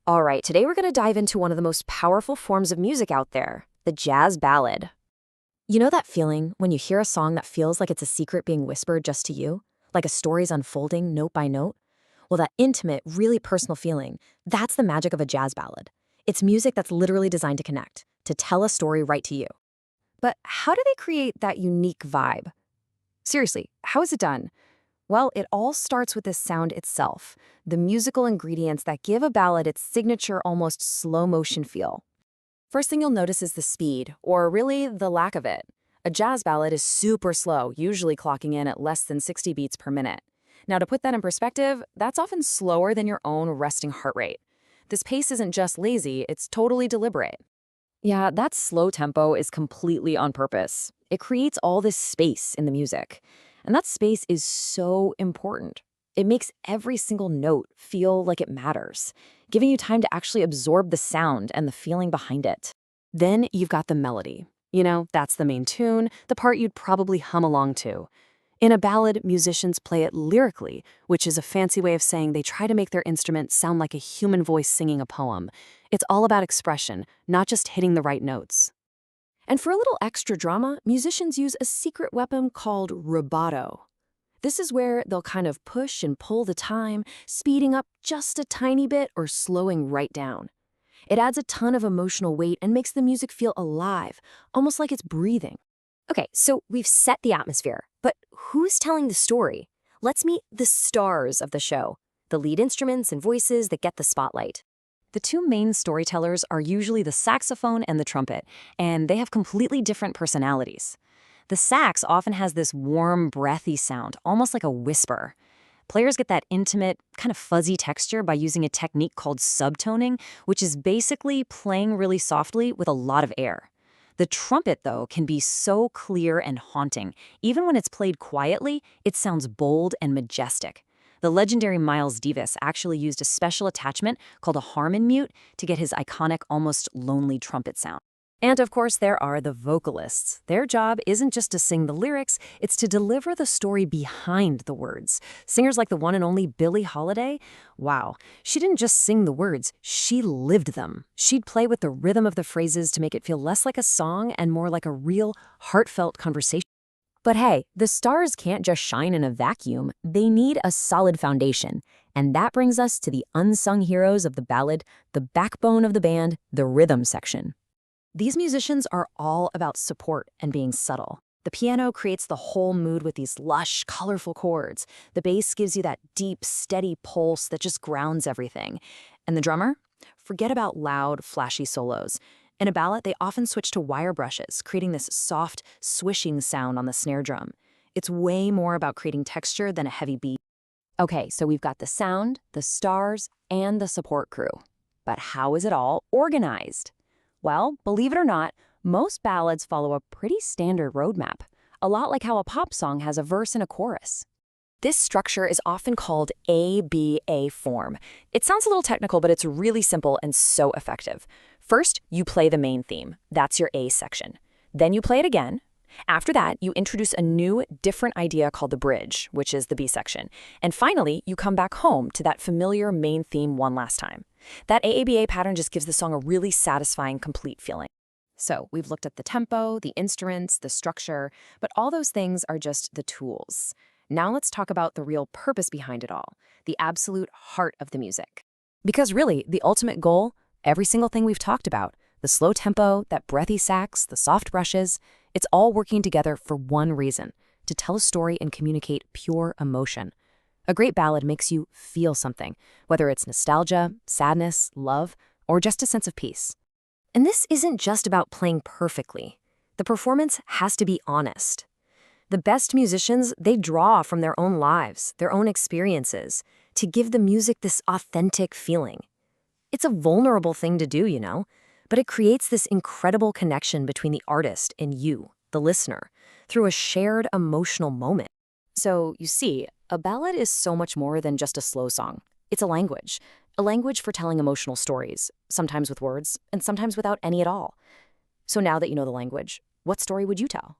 All right, today we're going to dive into one of the most powerful forms of music out there, the jazz ballad. You know that feeling when you hear a song that feels like it's a secret being whispered just to you? Like a story's unfolding note by note? Well, that intimate, really personal feeling, that's the magic of a jazz ballad. It's music that's literally designed to connect, to tell a story right to you. But how do they create that unique vibe? Seriously, how is it done? Well, it all starts with the sound itself, the musical ingredients that give a ballad its signature, almost slow-motion feel. First thing you'll notice is the speed, or really the lack of it. A jazz ballad is super slow, usually clocking in at less than 60 beats per minute. Now, to put that in perspective, that's often slower than your own resting heart rate. This pace isn't just lazy, it's totally deliberate. Yeah, that slow tempo is completely on purpose. It creates all this space in the music. And that space is so important. It makes every single note feel like it matters, giving you time to actually absorb the sound and the feeling behind it. Then you've got the melody. You know, that's the main tune, the part you'd probably hum along to. In a ballad, musicians play it lyrically, which is a fancy way of saying they try to make their instrument sound like a human voice singing a poem. It's all about expression, not just hitting the right notes. And for a little extra drama, musicians use a secret weapon called rubato. This is where they'll kind of push and pull the time, speeding up just a tiny bit or slowing right down. It adds a ton of emotional weight and makes the music feel alive, almost like it's breathing. Okay, so we've set the atmosphere, but who's telling the story? Let's meet the stars of the show, the lead instruments and voices that get the spotlight. The two main storytellers are usually the saxophone and the trumpet, and they have completely different personalities. The sax often has this warm, breathy sound, almost like a whisper. Players get that intimate, kind of fuzzy texture by using a technique called subtoning, which is basically playing really softly with a lot of air. The trumpet, though, can be so clear and haunting. Even when it's played quietly, it sounds bold and majestic. The legendary Miles Davis actually used a special attachment called a Harmon mute to get his iconic, almost lonely trumpet sound. And of course, there are the vocalists. Their job isn't just to sing the lyrics, it's to deliver the story behind the words. Singers like the one and only Billie Holiday, wow, she didn't just sing the words, she lived them. She'd play with the rhythm of the phrases to make it feel less like a song and more like a real, heartfelt conversation. But hey, the stars can't just shine in a vacuum. They need a solid foundation. And that brings us to the unsung heroes of the ballad, the backbone of the band, the rhythm section. These musicians are all about support and being subtle. The piano creates the whole mood with these lush, colorful chords. The bass gives you that deep, steady pulse that just grounds everything. And the drummer? Forget about loud, flashy solos. In a ballad, they often switch to wire brushes, creating this soft, swishing sound on the snare drum. It's way more about creating texture than a heavy beat. Okay, so we've got the sound, the stars, and the support crew. But how is it all organized? Well, believe it or not, most ballads follow a pretty standard roadmap, a lot like how a pop song has a verse and a chorus. This structure is often called ABA form. It sounds a little technical, but it's really simple and so effective. First, you play the main theme. That's your A section. Then you play it again. After that, you introduce a new, different idea called the bridge, which is the B section. And finally, you come back home to that familiar main theme one last time. That AABA pattern just gives the song a really satisfying, complete feeling. So we've looked at the tempo, the instruments, the structure, but all those things are just the tools. Now let's talk about the real purpose behind it all, the absolute heart of the music. Because really, the ultimate goal, every single thing we've talked about, the slow tempo, that breathy sax, the soft brushes, it's all working together for one reason, to tell a story and communicate pure emotion. A great ballad makes you feel something, whether it's nostalgia, sadness, love, or just a sense of peace. And this isn't just about playing perfectly. The performance has to be honest. The best musicians, they draw from their own lives, their own experiences, to give the music this authentic feeling. It's a vulnerable thing to do, you know, but it creates this incredible connection between the artist and you, the listener, through a shared emotional moment. So, you see, a ballad is so much more than just a slow song. It's a language for telling emotional stories, sometimes with words and sometimes without any at all. So now that you know the language, what story would you tell?